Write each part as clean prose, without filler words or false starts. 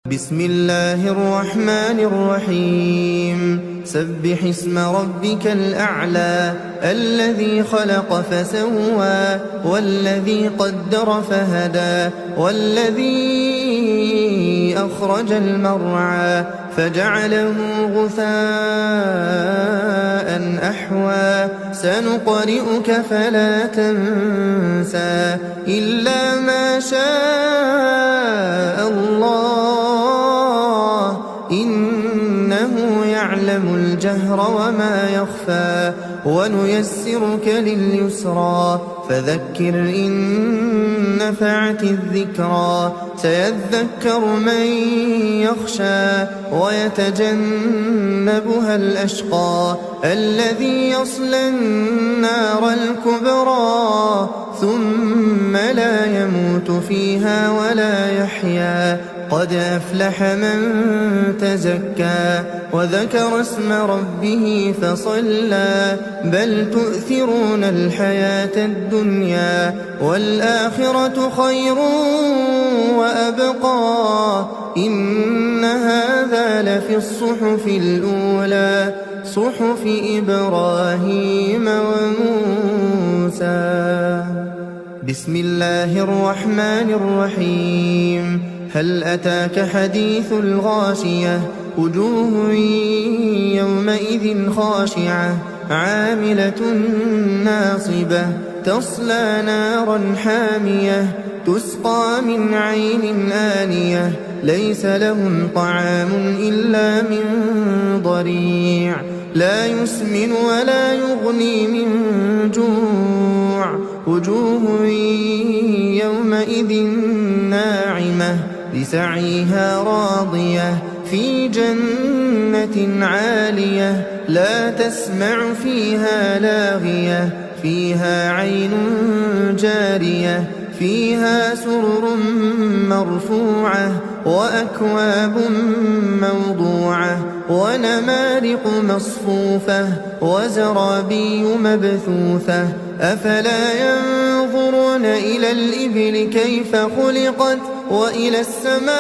بسم الله الرحمن الرحيم سبح اسم ربك الأعلى الذي خلق فسوى والذي قدر فهدى والذي أخرج المرعى فجعله غثاء أحوى سنقرئك فلا تنسى إلا ما شاء الله إنه يعلم الجهر وما يخفى ونيسرك لليسرى فذكر إن نفعت الذكرى سيذكر من يخشى ويتجنبها الأشقى الذي يصلى النار الكبرى ثم لا يموت فيها ولا يحيا قد أفلح من تزكى وذكر اسم ربه فصلى بل تؤثرون الحياة الدنيا والآخرة خير وأبقى إن هذا لفي الصحف الأولى صحف إبراهيم وموسى. بسم الله الرحمن الرحيم هل أتاك حديث الغاشية وجوه يومئذ خاشعة عاملة ناصبة تصلى نارا حامية تسقى من عين آنية ليس لهم طعام إلا من ضريع لا يسمن ولا يغني من جوع وجوه يومئذ ناعمة لسعيها راضية في جنة عالية لا تسمع فيها لاغية فيها عين جارية فيها سرر مرفوعة وأكواب موضوعة ونمارق مصفوفة وزرابي مبثوثة أفلا ينظرون إلى الإبل كيف خلقت وإلى السماء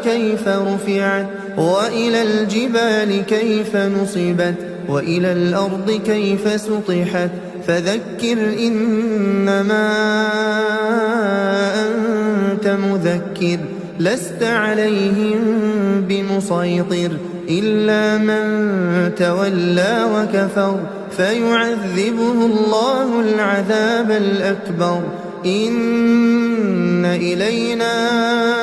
كيف رفعت وإلى الجبال كيف نصبت وإلى الأرض كيف سطحت فذكر إنما أنت مذكر لست عليهم بمسيطر إلا من تولى وكفر فيعذبه الله العذاب الأكبر إن إلينا